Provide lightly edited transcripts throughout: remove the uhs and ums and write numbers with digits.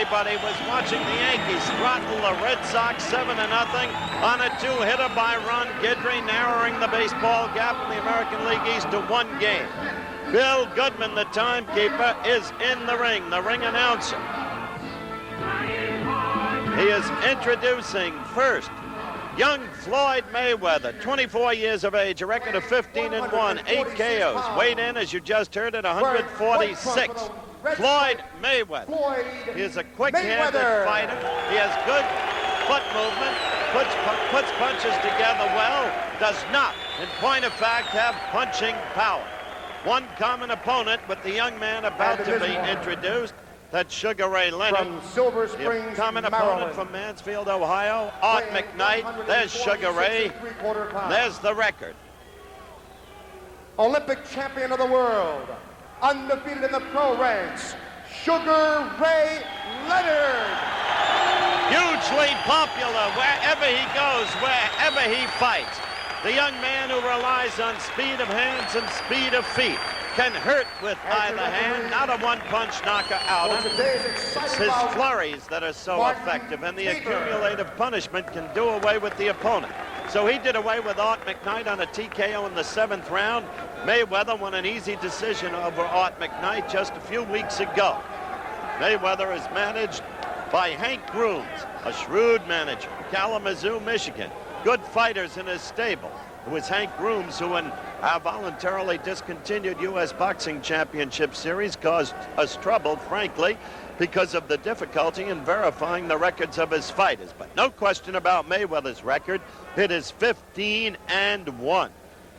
everybody was watching the Yankees throttle the Red Sox 7-0 on a two-hitter by Ron Guidry, narrowing the baseball gap in the American League East to 1 game. Bill Goodman, the timekeeper, is in the ring announcer. He is introducing first young Floyd Mayweather, 24 years of age, a record of 15-1, 8 KOs, weighed in, as you just heard, at 146. Floyd Mayweather. He is a quick-handed fighter. He has good foot movement, puts punches together well, does not, in point of fact, have punching power. One common opponent with the young man about to be introduced, that's Sugar Ray Leonard. From Silver Springs, common Maryland. opponent from Mansfield, Ohio, Art McKnight. There's Sugar Ray. There's the record. Olympic champion of the world, undefeated in the pro ranks, Sugar Ray Leonard. Hugely popular wherever he goes, wherever he fights. The young man who relies on speed of hands and speed of feet can hurt with either hand, not a one-punch knocker out. It's his flurries that are so effective, and the accumulative punishment can do away with the opponent. So he did away with Art McKnight on a TKO in the 7th round. Mayweather won an easy decision over Art McKnight just a few weeks ago. Mayweather is managed by Hank Grooms, a shrewd manager, Kalamazoo, Michigan. Good fighters in his stable. It was Hank Grooms who, in our voluntarily discontinued U.S. Boxing Championship Series, caused us trouble, frankly, because of the difficulty in verifying the records of his fighters. But no question about Mayweather's record. It is 15-1.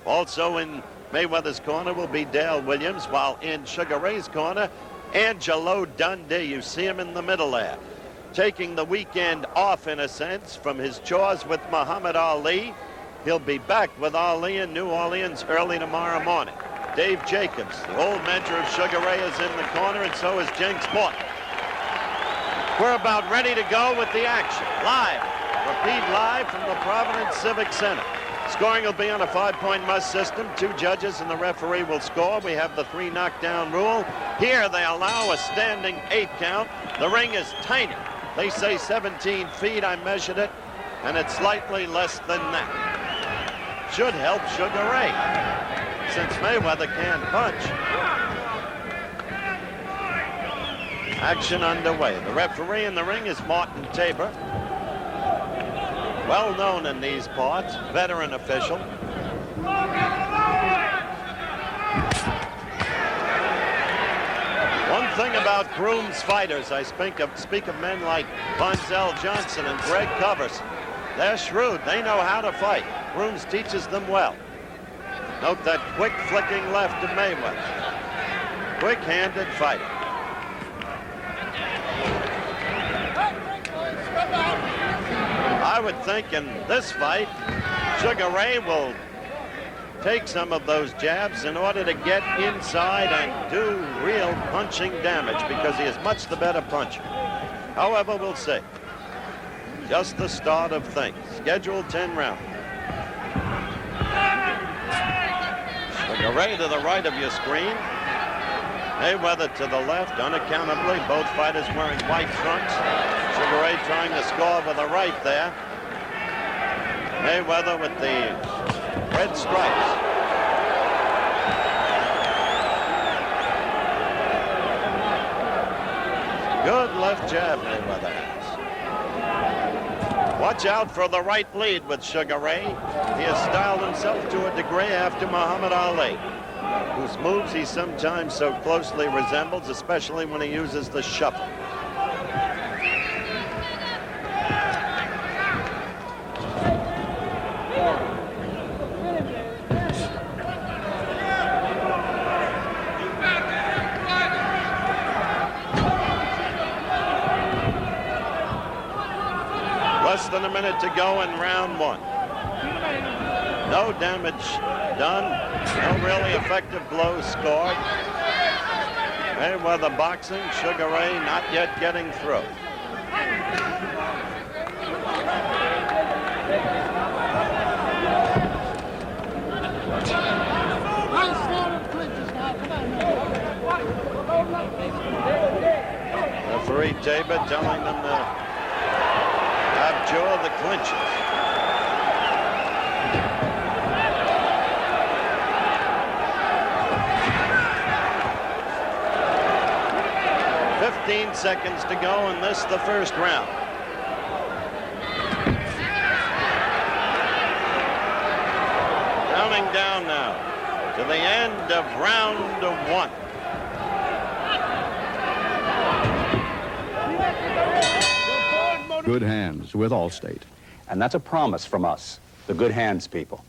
Also in Mayweather's corner will be Dale Williams, while in Sugar Ray's corner, Angelo Dundee. You see him in the middle there, taking the weekend off, in a sense, from his chores with Muhammad Ali. He'll be back with Ali in New Orleans early tomorrow morning. Dave Jacobs, the old mentor of Sugar Ray, is in the corner, and so is Jenks Morton. We're about ready to go with the action. Live, repeat live from the Providence Civic Center. Scoring will be on a 5-point must system. 2 judges and the referee will score. We have the 3 knockdown rule. Here they allow a standing 8 count. The ring is tiny. They say 17 feet. I measured it, and it's slightly less than that. Should help Sugar Ray, since Mayweather can't punch. Action underway. The referee in the ring is Martin Tabor, well known in these parts, veteran official. One thing about Grooms fighters, I speak of men like Bonzel Johnson and Greg Covers. They're shrewd. They know how to fight. Grooms teaches them well. Note that quick flicking left to Mayweather. Quick-handed fighter. I would think in this fight, Sugar Ray will take some of those jabs in order to get inside and do real punching damage, because he is much the better puncher. However, we'll see. Just the start of things. Scheduled 10 rounds. Sugar Ray to the right of your screen. Mayweather to the left, unaccountably. Both fighters wearing white trunks. Sugar Ray trying to score with the right there. Mayweather with the red stripes. Good left jab Mayweather has. Watch out for the right lead with Sugar Ray. He has styled himself to a degree after Muhammad Ali, whose moves he sometimes so closely resembles, especially when he uses the shuffle. Less than a minute to go in round 1. No damage done. No really effective blows scored. Mayweather boxing. Sugar Ray not yet getting through. referee Tabor telling them to abjure the clinches. "15 seconds to go in this, the first round." Counting down now to the end of round 1. Good hands with Allstate. And that's a promise from us, the good hands people.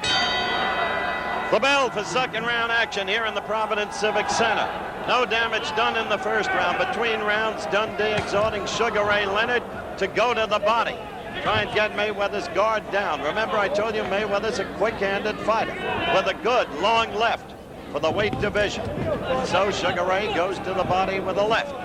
The bell for second round action here in the Providence Civic Center. No damage done in the first round. Between rounds, Dundee exhorting Sugar Ray Leonard to go to the body. Try and get Mayweather's guard down. Remember, I told you Mayweather's a quick-handed fighter with a good long left for the weight division. And so Sugar Ray goes to the body with a left.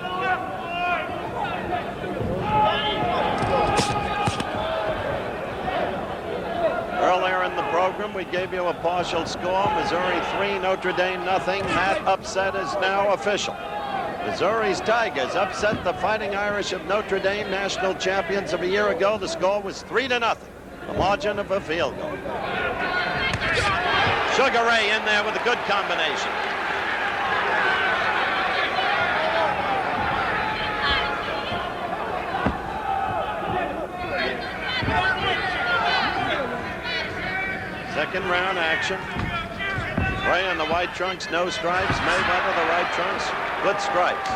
Earlier in the program, we gave you a partial score. Missouri 3, Notre Dame nothing. That upset is now official. Missouri's Tigers upset the Fighting Irish of Notre Dame, national champions of a year ago. The score was 3-0, the margin of a field goal. Sugar Ray in there with a good combination. Second round action. Ray in the white trunks, no stripes. Mayweather, the white trunks, good stripes.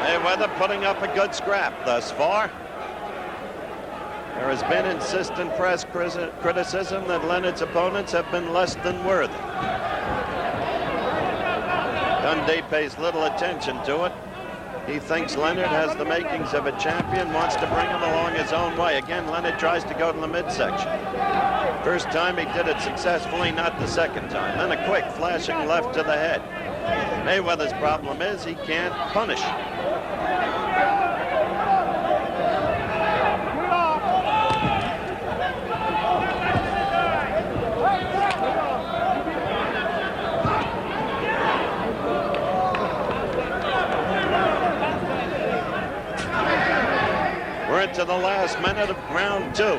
Mayweather putting up a good scrap thus far. There has been insistent press criticism that Leonard's opponents have been less than worthy. Dundee pays little attention to it. He thinks Leonard has the makings of a champion, wants to bring him along his own way. Again, Leonard tries to go to the midsection. First time he did it successfully, not the second time. Then a quick flashing left to the head. Mayweather's problem is he can't punish. We're into the last minute of round 2. So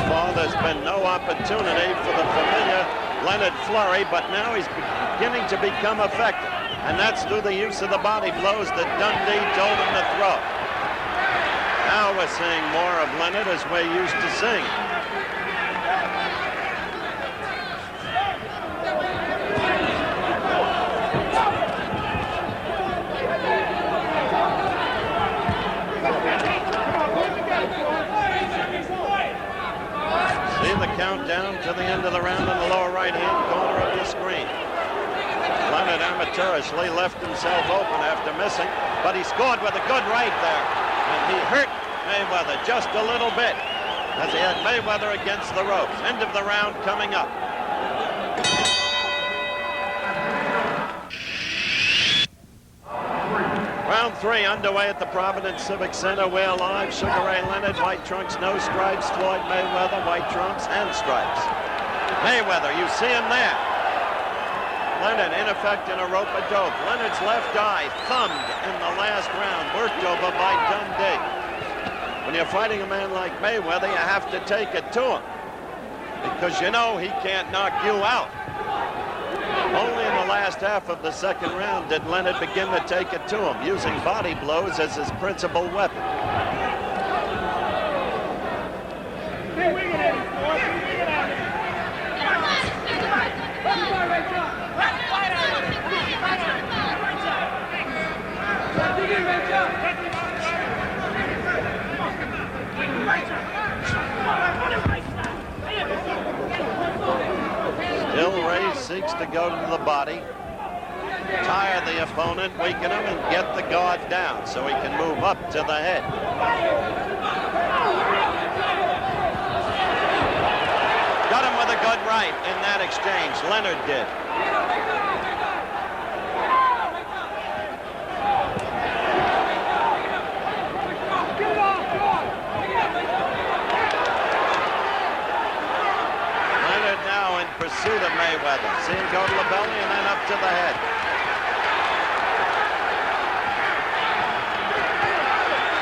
far, there's been no opportunity for the familiar Leonard flurry, but now he's beginning to become effective. And that's through the use of the body blows that Dundee told him to throw. Now we're seeing more of Leonard as we're used to seeing. Countdown to the end of the round in the lower right-hand corner of the screen. Leonard amateurishly left himself open after missing, but he scored with a good right there. And he hurt Mayweather just a little bit as he had Mayweather against the ropes. End of the round coming up. Round 3 underway at the Providence Civic Center. We're live. Sugar Ray Leonard, white trunks, no stripes. Floyd Mayweather, white trunks and stripes. Mayweather, you see him there. Leonard in effect in a rope-a-dope. Leonard's left eye thumbed in the last round, worked over by Dundee. When you're fighting a man like Mayweather, you have to take it to him because you know he can't knock you out. Only in the last half of the second round did Leonard begin to take it to him, using body blows as his principal weapon. Still, Ray seeks to go to the body, tire the opponent, weaken him, and get the guard down so he can move up to the head. Got him with a good right in that exchange. Leonard did. Mayweather. See him go to the belly and then up to the head.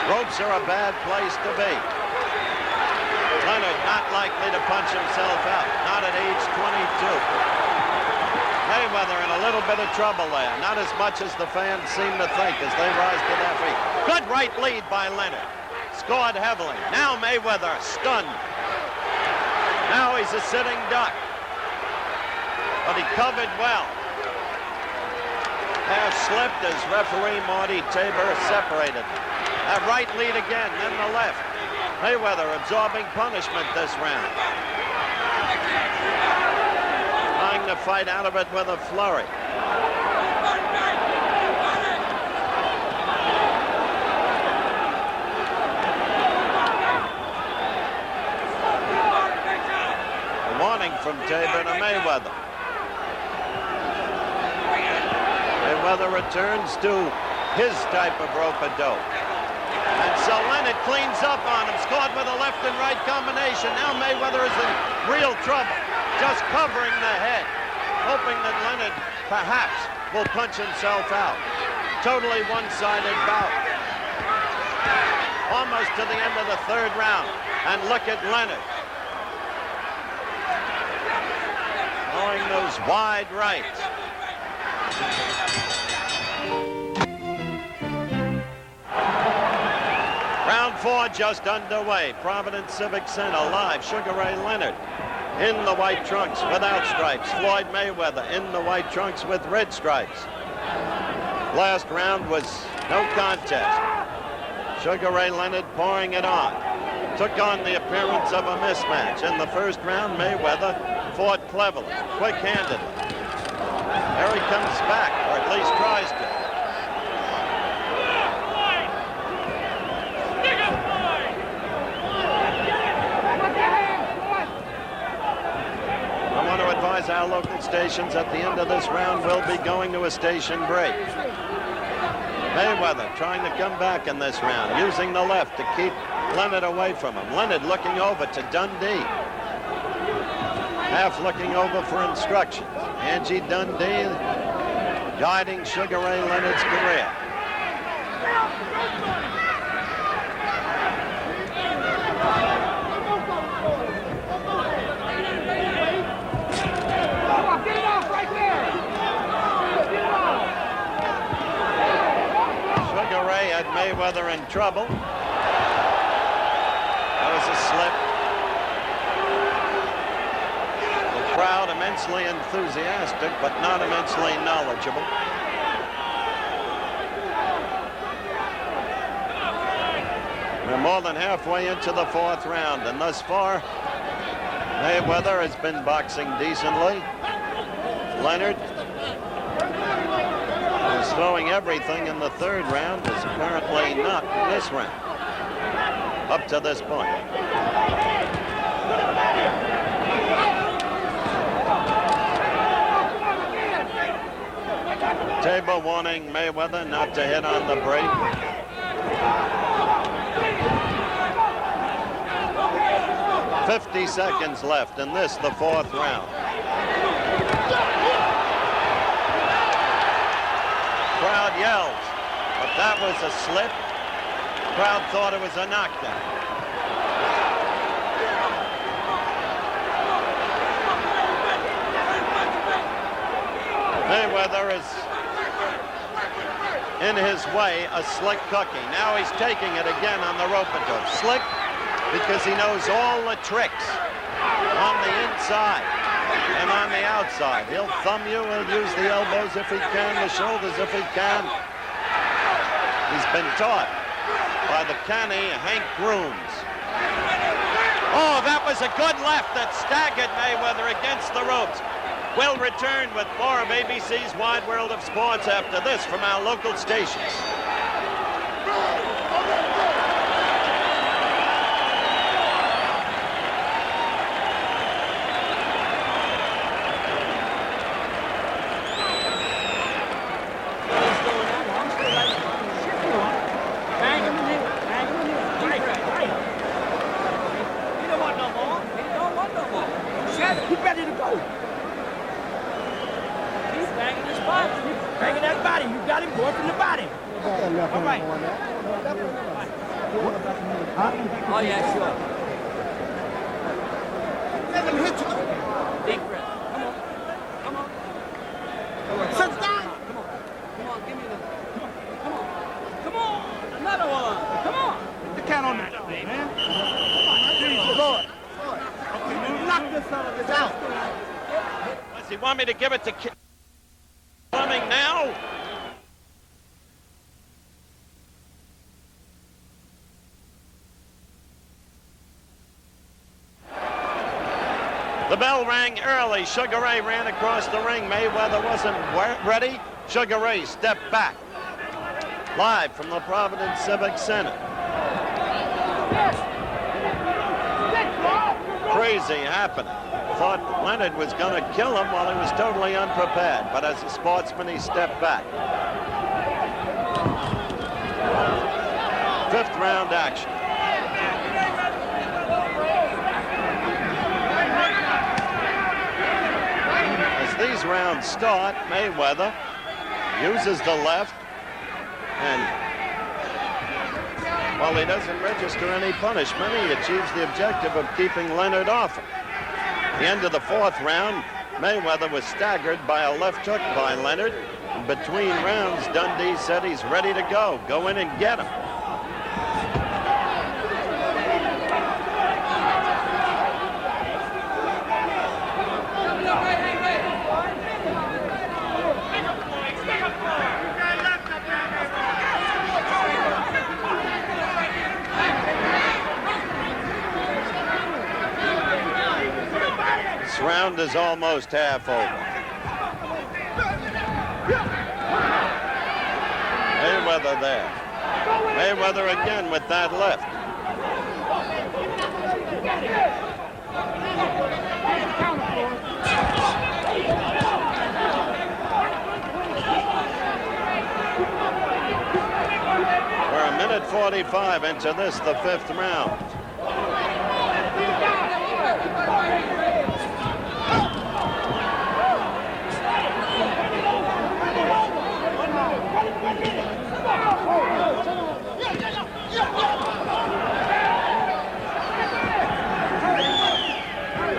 Ropes are a bad place to be. Leonard not likely to punch himself out, not at age 22. Mayweather in a little bit of trouble there, not as much as the fans seem to think as they rise to their feet. Good right lead by Leonard. Scored heavily. Now Mayweather stunned. Now he's a sitting duck. But he covered well. Half slipped as referee Marty Tabor separated. That right lead again, then the left. Mayweather absorbing punishment this round. Trying to fight out of it with a flurry. A warning from Tabor to Mayweather. Mayweather returns to his type of rope-a-dope. And so Leonard cleans up on him, scored with a left and right combination. Now Mayweather is in real trouble, just covering the head, hoping that Leonard perhaps will punch himself out. Totally one-sided bout. Almost to the end of the third round. And look at Leonard. Throwing those wide rights. Round 4 just underway. Providence Civic Center live. Sugar Ray Leonard in the white trunks without stripes. Floyd Mayweather in the white trunks with red stripes. Last round was no contest. Sugar Ray Leonard pouring it on. Took on the appearance of a mismatch. In the first round, Mayweather fought cleverly, quick-handedly. There he comes back, or at least tries to. I want to advise our local stations at the end of this round we'll be going to a station break. Mayweather trying to come back in this round, using the left to keep Leonard away from him. Leonard looking over to Dundee. Half looking over for instructions. Angie Dundee guiding Sugar Ray Leonard's career. Sugar Ray had Mayweather in trouble. That was a slip. The crowd immensely enthusiastic, but not immensely knowledgeable. We're more than halfway into the fourth round, and thus far, Mayweather has been boxing decently. Leonard was throwing everything in the third round, was apparently not in this round, up to this point. Tabor warning Mayweather not to hit on the break. "50 seconds left in this, the fourth round. Crowd yells, but that was a slip. Crowd thought it was a knockdown. Mayweather is in his way a slick cookie. Now he's taking it again on the rope-a-dope. Slick because he knows all the tricks on the inside and on the outside. He'll thumb you, he'll use the elbows if he can, the shoulders if he can. He's been taught by the canny Hank Grooms. Oh, that was a good left that staggered Mayweather against the ropes. We'll return with more of ABC's Wide World of Sports after this from our local stations. He's ready to go. Oh, yeah, sure. Let him hit you. Deep breath. Come on. Sit down. Come on, give me the... Come on. Another one. Come on. You can't on that, man. Floyd. Knock this son of this out. Does he want me to give it to Fleming now? The bell rang early. Sugar Ray ran across the ring. Mayweather wasn't ready. Sugar Ray stepped back. Live from the Providence Civic Center. Crazy happening. Thought Leonard was going to kill him while he was totally unprepared. But as a sportsman, he stepped back. Fifth round action. These rounds start, Mayweather uses the left, and while he doesn't register any punishment, he achieves the objective of keeping Leonard off him. At the end of the fourth round, Mayweather was staggered by a left hook by Leonard. In between rounds, Dundee said he's ready to go. Go in and get him. This round is almost half over. Mayweather there. Mayweather again with that left. We're a minute 45 into this, the fifth round.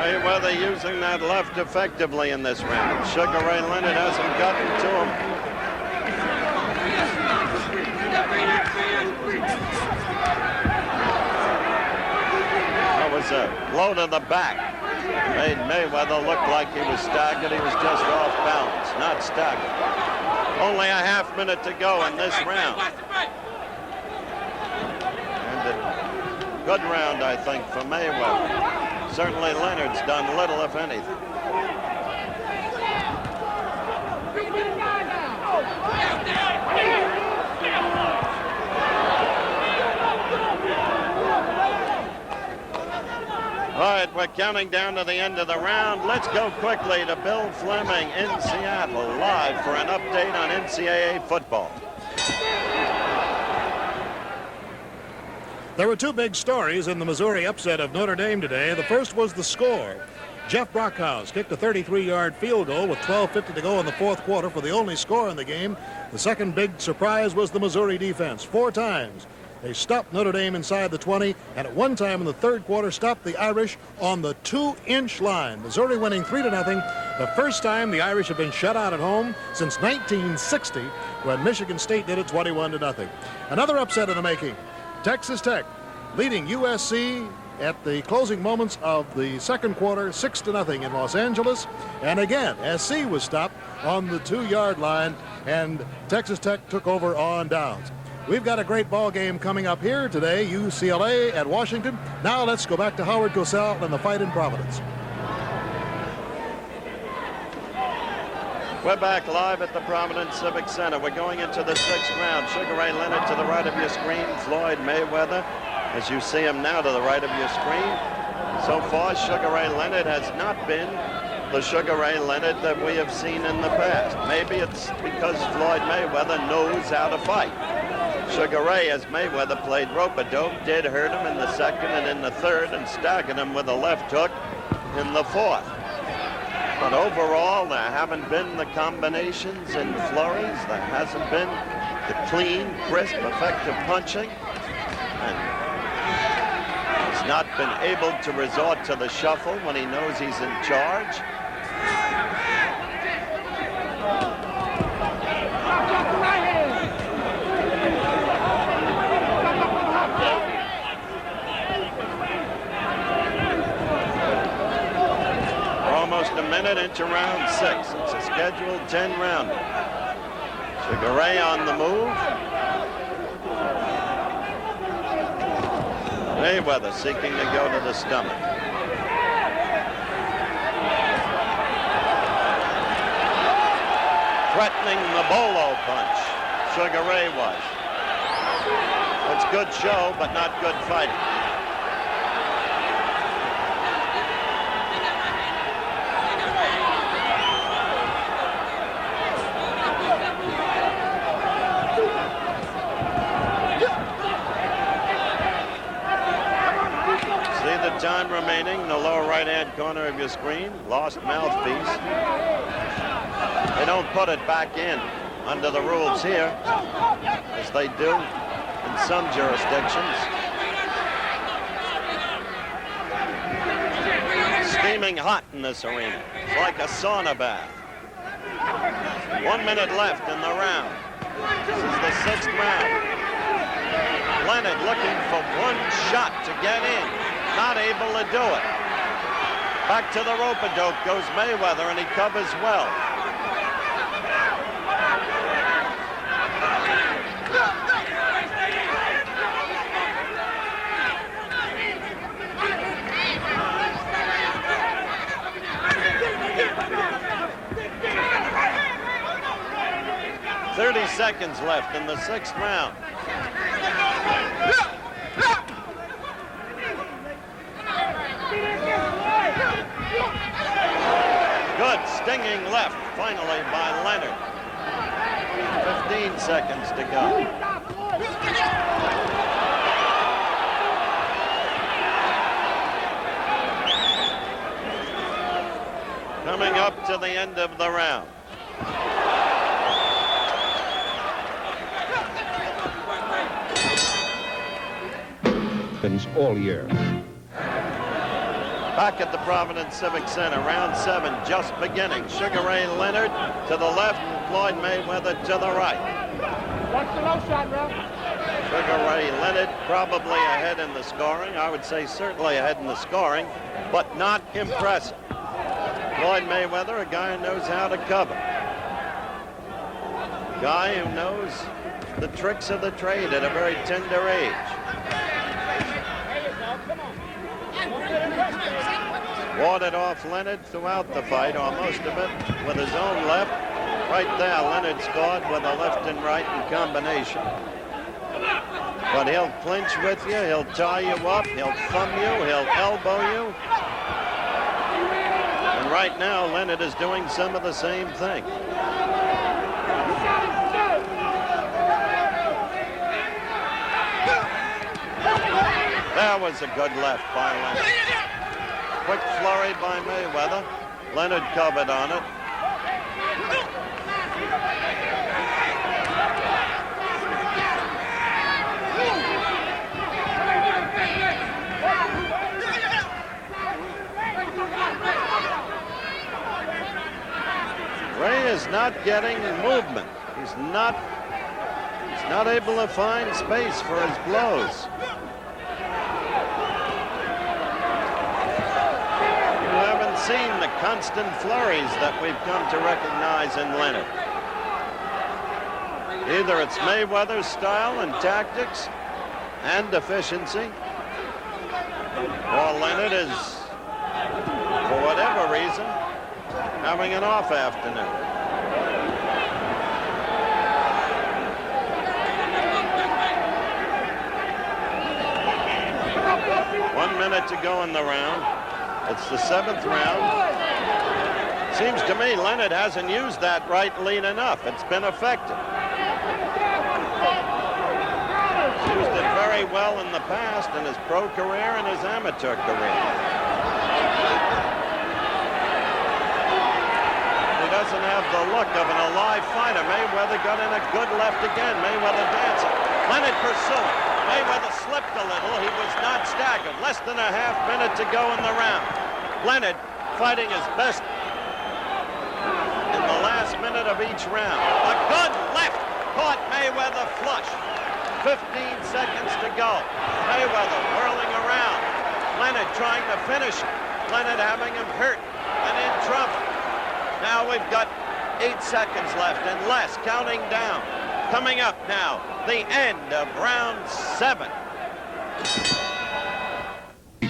Mayweather using that left effectively in this round. Sugar Ray Leonard hasn't gotten to him. That was a blow to the back. Made Mayweather look like he was staggered. He was just off balance, not staggered. Only a half minute to go in this round. And a good round, I think, for Mayweather. Certainly Leonard's done little, if anything. All right, we're counting down to the end of the round. Let's go quickly to Bill Fleming in Seattle, live for an update on NCAA football. There were two big stories in the Missouri upset of Notre Dame today. The first was the score. Jeff Brockhouse kicked a 33-yard field goal with 12:50 to go in the fourth quarter for the only score in the game. The second big surprise was the Missouri defense. 4 times they stopped Notre Dame inside the 20, and at one time in the third quarter stopped the Irish on the 2-inch line. Missouri winning 3-0. The first time the Irish have been shut out at home since 1960 when Michigan State did it 21-0. Another upset in the making. Texas Tech leading USC at the closing moments of the second quarter 6-0 in Los Angeles. And again, SC was stopped on the 2-yard line, and Texas Tech took over on downs. We've got a great ball game coming up here today, UCLA at Washington. Now let's go back to Howard Cosell and the fight in Providence. We're back live at the Providence Civic Center. We're going into the sixth round. Sugar Ray Leonard to the right of your screen. Floyd Mayweather, as you see him now, to the right of your screen. So far, Sugar Ray Leonard has not been the Sugar Ray Leonard that we have seen in the past. Maybe it's because Floyd Mayweather knows how to fight. Sugar Ray, as Mayweather played rope-a-dope, did hurt him in the second and in the third and staggered him with a left hook in the fourth. But overall, there haven't been the combinations and flurries. There hasn't been the clean, crisp, effective punching. And he's not been able to resort to the shuffle when he knows he's in charge. Almost a minute into round 6. It's a scheduled 10-rounder. Sugar Ray on the move. Mayweather seeking to go to the stomach. Threatening the bolo punch. Sugar Ray was. It's good show, but not good fighting. Time remaining in the lower right-hand corner of your screen. Lost mouthpiece. They don't put it back in under the rules here, as they do in some jurisdictions. Steaming hot in this arena. It's like a sauna bath. 1 minute left in the round. This is the 6th round. Leonard looking for one shot to get in. Not able to do it. Back to the rope-a-dope goes Mayweather, and he covers well. "30 seconds left in the 6th round. Good stinging left, finally, by Leonard. 15 seconds to go. Coming up to the end of the round. All year. Back at the Providence Civic Center, round 7 just beginning. Sugar Ray Leonard to the left, Floyd Mayweather to the right. Watch the low shot, Ralph. Sugar Ray Leonard probably ahead in the scoring. I would say certainly ahead in the scoring, but not impressive. Floyd Mayweather, a guy who knows how to cover. A guy who knows the tricks of the trade at a very tender age. Warded off Leonard throughout the fight, or most of it, with his own left. Right there, Leonard scored with a left and right in combination. But he'll clinch with you, he'll tie you up, he'll thumb you, he'll elbow you. And right now, Leonard is doing some of the same thing. That was a good left by Leonard. Quick flurry by Mayweather. Leonard covered on it. Ray is not getting movement. He's not able to find space for his blows. Seen the constant flurries that we've come to recognize in Leonard. Either it's Mayweather's style and tactics and efficiency, or Leonard is, for whatever reason, having an off afternoon. One minute to go in the round. It's the 7th round. Seems to me Leonard hasn't used that right lead enough. It's been effective. He's used it very well in the past in his pro career and his amateur career. The doesn't have the look of an alive fighter. Mayweather got in a good left again. Mayweather dancing. Leonard pursuing. Mayweather slipped a little. He was not staggered. Less than a half minute to go in the round. Leonard fighting his best in the last minute of each round. A good left caught Mayweather flush. 15 seconds to go. Mayweather whirling around. Leonard trying to finish him. Leonard having him hurt and in trouble. Now we've got 8 seconds left and less, counting down. Coming up now, the end of round 7.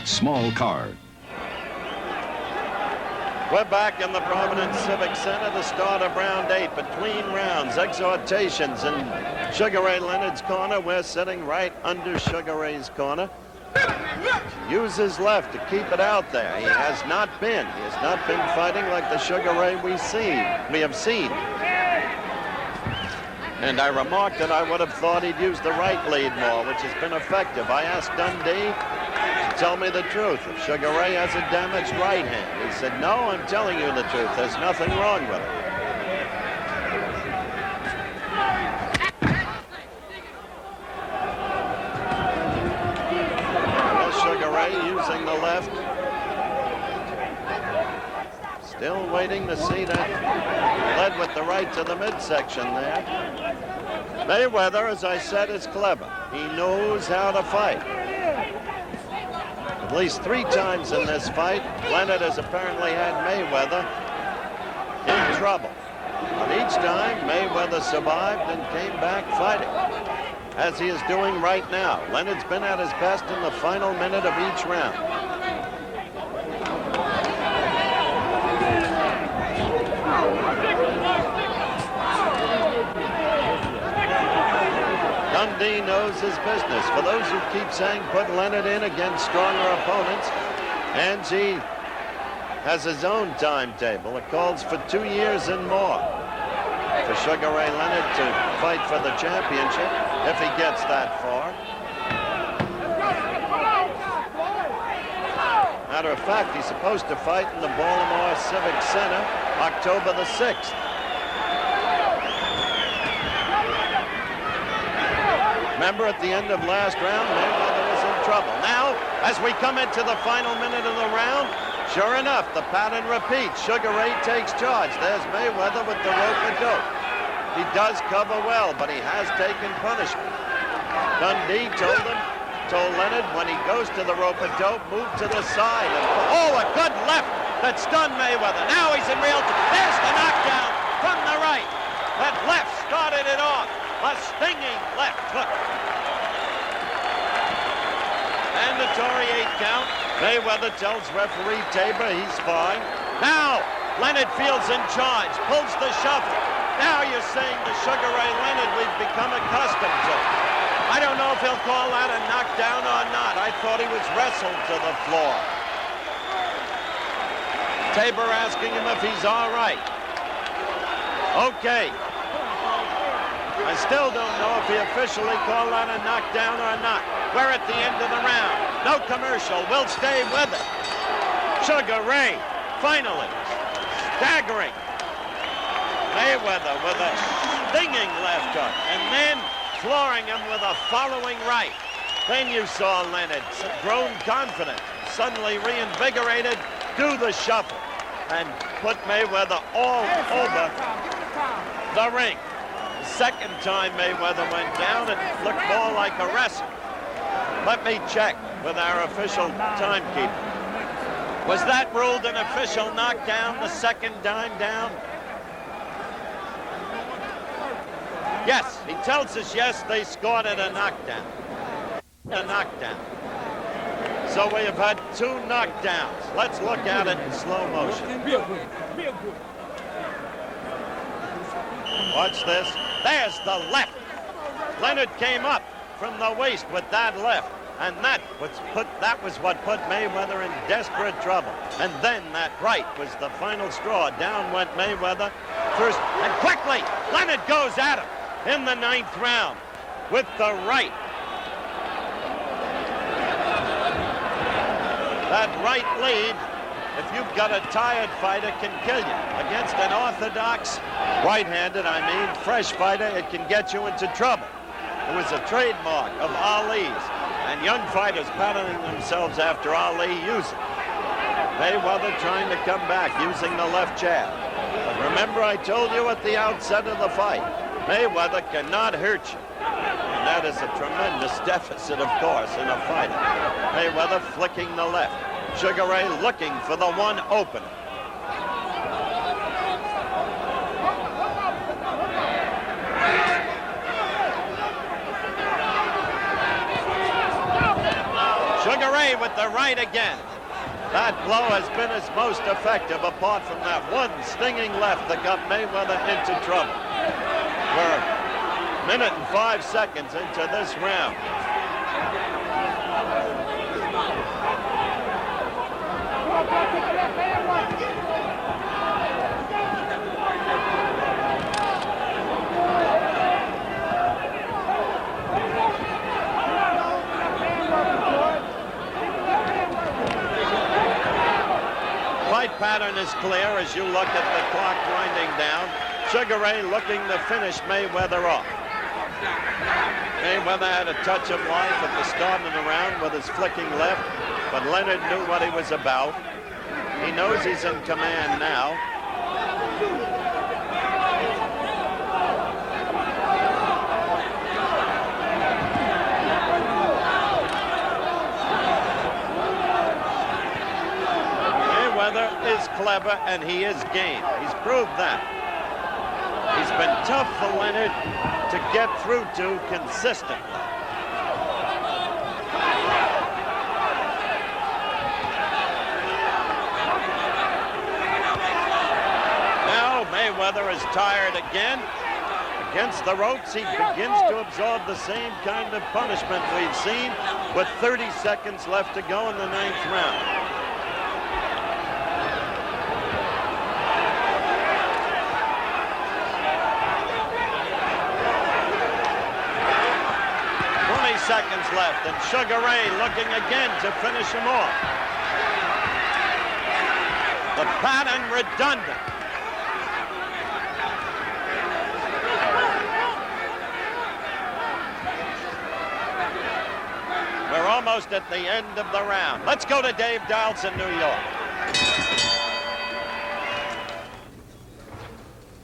Small card. We're back in the Providence Civic Center, the start of round 8. Between rounds, exhortations in Sugar Ray Leonard's corner. We're sitting right under Sugar Ray's corner. Use his left to keep it out there. He has not been fighting like the Sugar Ray we have seen. And I remarked that I would have thought he'd use the right lead more, which has been effective. I asked Dundee to tell me the truth. If Sugar Ray has a damaged right hand. He said, no, I'm telling you the truth. There's nothing wrong with it. Using the left. Still waiting to see that. Led with the right to the midsection there. Mayweather, as I said, is clever. He knows how to fight. At least 3 times in this fight, Leonard has apparently had Mayweather in trouble. But each time, Mayweather survived and came back fighting, as he is doing right now. Leonard's been at his best in the final minute of each round. Dundee knows his business. For those who keep saying put Leonard in against stronger opponents, Angie has his own timetable. It calls for 2 years and more for Sugar Ray Leonard to fight for the championship, if he gets that far. Matter of fact, he's supposed to fight in the Baltimore Civic Center October the 6th. Remember, at the end of last round, Mayweather was in trouble. Now, as we come into the final minute of the round, sure enough, the pattern repeats. Sugar Ray takes charge. There's Mayweather with the rope-a-dope. He does cover well, but he has taken punishment. Dundee told Leonard, when he goes to the rope-a-dope, move to the side. Oh, a good left that stunned Mayweather. Now he's in real. There's the knockdown from the right. That left started it off. A stinging left hook. Mandatory 8 count. Mayweather tells referee Tabor he's fine. Now, Leonard feels in charge, pulls the shuffle. Now you're saying the Sugar Ray Leonard we've become accustomed to. I don't know if he'll call that a knockdown or not. I thought he was wrestled to the floor. Tabor asking him if he's all right. Okay. I still don't know if he officially called that a knockdown or not. We're at the end of the round. No commercial. We'll stay with it. Sugar Ray, finally, staggering Mayweather with a stinging left hook, and then flooring him with a following right. Then you saw Leonard, grown confident, suddenly reinvigorated, do the shuffle, and put Mayweather all over the ring. The second time Mayweather went down, it looked more like a wrestle. Let me check with our official timekeeper. Was that ruled an official knockdown, the second time down? Yes, he tells us yes, they scored it a knockdown. A knockdown. So we have had 2 knockdowns. Let's look at it in slow motion. Real good. Real good. Watch this. There's the left. Leonard came up from the waist with that left, and that was what put Mayweather in desperate trouble. And then that right was the final straw. Down went Mayweather first, and quickly Leonard goes at him in the 9th round with the right. That right lead if you've got a tired fighter, can kill you. Against an orthodox, right-handed, fresh fighter, it can get you into trouble. It was a trademark of Ali's, and young fighters patterning themselves after Ali use it. Mayweather trying to come back using the left jab. But remember, I told you at the outset of the fight, Mayweather cannot hurt you. And that is a tremendous deficit, of course, in a fighter. Mayweather flicking the left. Sugar Ray looking for the one opening. Sugar Ray with the right again. That blow has been his most effective, apart from that one stinging left that got Mayweather into trouble. We're a minute and 5 seconds into this round. Fight pattern is clear as you look at the clock winding down. Sugar Ray looking to finish Mayweather off. Mayweather had a touch of life at the start of the round with his flicking left, but Leonard knew what he was about. He knows he's in command now. Mayweather is clever and he is game. He's proved that. He's been tough for Leonard to get through to consistently. Now Mayweather is tired again. Against the ropes, he begins to absorb the same kind of punishment we've seen with 30 seconds left to go in the 9th round. Seconds left, and Sugar Ray looking again to finish him off. The pattern redundant. We're almost at the end of the round. Let's go to Dave Dials in New York.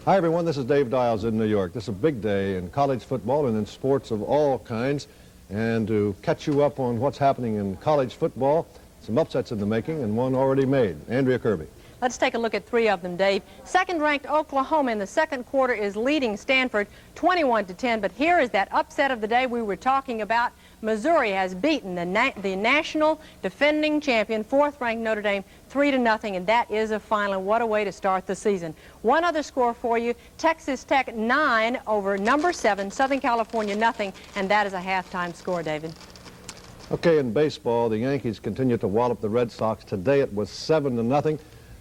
Hi, everyone. This is Dave Dials in New York. This is a big day in college football and in sports of all kinds. And to catch you up on what's happening in college football, some upsets in the making and one already made. Andrea Kirby. Let's take a look at 3 of them, Dave. Second-ranked Oklahoma in the second quarter is leading Stanford 21-10, but here is that upset of the day we were talking about. Missouri has beaten the national defending champion, 4th-ranked Notre Dame, 3-0, and that is a final. What a way to start the season. One other score for you, Texas Tech 9 over number 7, Southern California nothing, and that is a halftime score, David. Okay, in baseball, the Yankees continue to wallop the Red Sox. Today it was 7-0.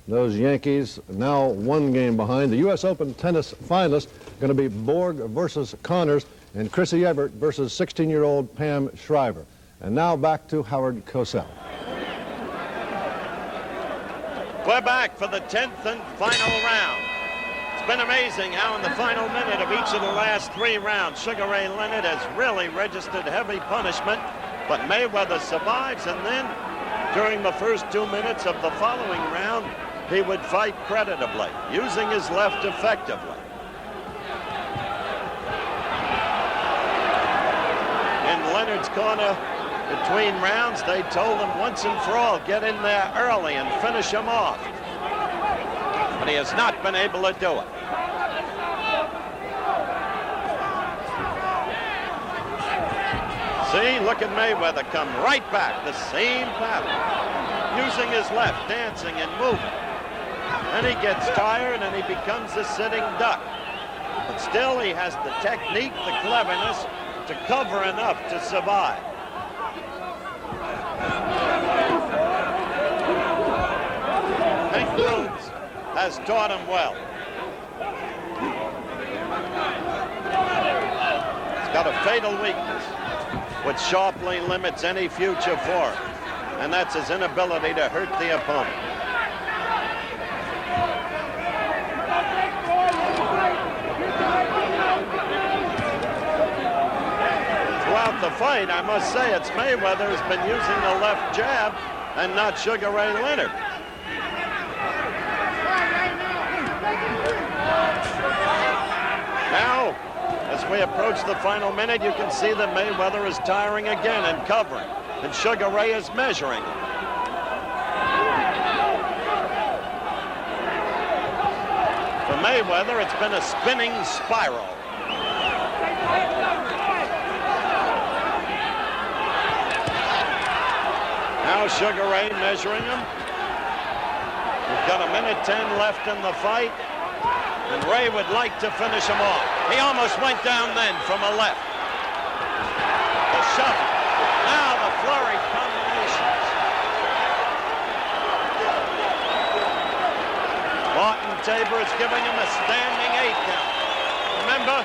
Those Yankees now 1 game behind. The U.S. Open tennis finalists going to be Borg versus Connors and Chrissy Everett versus 16-year-old Pam Shriver. And now back to Howard Cosell. We're back for the 10th and final round. It's been amazing how in the final minute of each of the last 3 rounds, Sugar Ray Leonard has really registered heavy punishment, but Mayweather survives, and then during the first 2 minutes of the following round, he would fight creditably, using his left effectively. In Leonard's corner, between rounds, they told him once and for all, get in there early and finish him off. But he has not been able to do it. See, look at Mayweather come right back, the same pattern, using his left, dancing and moving. Then he gets tired and he becomes a sitting duck. But still, he has the technique, the cleverness to cover enough to survive. Hank Rhodes has taught him well. He's got a fatal weakness, which sharply limits any future for him, and that's his inability to hurt the opponent. the fight, I must say it's Mayweather who's been using the left jab and not Sugar Ray Leonard. Now, as we approach the final minute, you can see that Mayweather is tiring again and covering, and Sugar Ray is measuring. For Mayweather, it's been a spinning spiral. Now Sugar Ray measuring him. We've got 1:10 left in the fight, and Ray would like to finish him off. He almost went down then from a left. The shove. Now the flurry combinations. Martin Tabor is giving him a standing 8 count. Remember,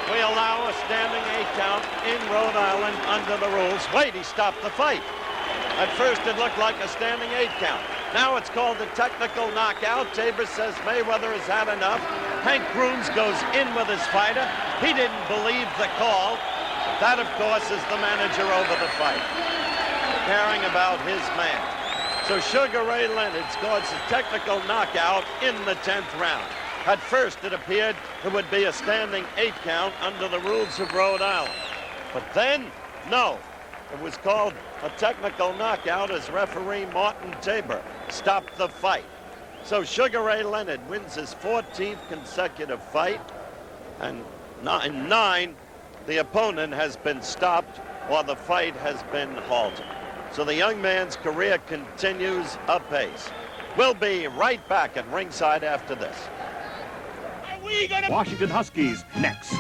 we allow a standing 8 count in Rhode Island under the rules. Wait, he stopped the fight. At first, it looked like a standing 8 count. Now it's called a technical knockout. Tabor says Mayweather has had enough. Hank Grooms goes in with his fighter. He didn't believe the call. That, of course, is the manager over the fight, caring about his man. So Sugar Ray Leonard scores a technical knockout in the 10th round. At first, it appeared it would be a standing 8 count under the rules of Rhode Island. But then, no. It was called a technical knockout as referee Martin Tabor stopped the fight. So Sugar Ray Leonard wins his 14th consecutive fight, and in 9, the opponent has been stopped or the fight has been halted. So the young man's career continues apace. We'll be right back at ringside after this. Washington Huskies next.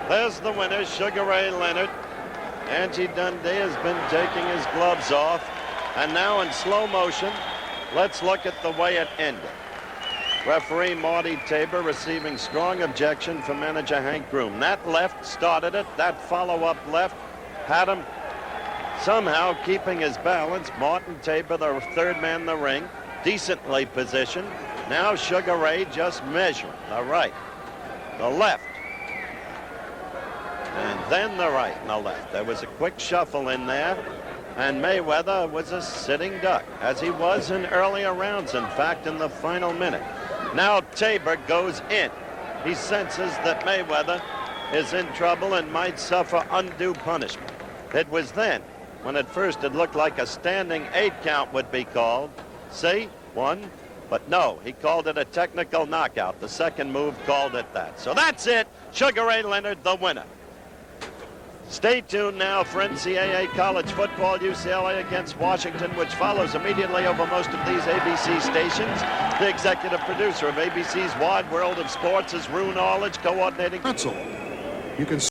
There's the winner, Sugar Ray Leonard. Angie Dundee has been taking his gloves off. And now in slow motion, let's look at the way it ended. Referee Marty Tabor receiving strong objection from manager Hank Groom. That left started it. That follow-up left had him somehow keeping his balance. Martin Tabor, the third man in the ring, decently positioned. Now Sugar Ray just measuring the right, the left, and then the right and the left. There was a quick shuffle in there, and Mayweather was a sitting duck, as he was in earlier rounds, in fact, in the final minute. Now Tabor goes in. He senses that Mayweather is in trouble and might suffer undue punishment. It was then, when at first it looked like a standing 8 count would be called. See, 1, but no, he called it a technical knockout. The second move called it that. So that's it. Sugar Ray Leonard, the winner. Stay tuned now for NCAA college football, UCLA against Washington, which follows immediately over most of these ABC stations. The executive producer of ABC's Wide World of Sports is Rune Arledge, coordinating. Console. You can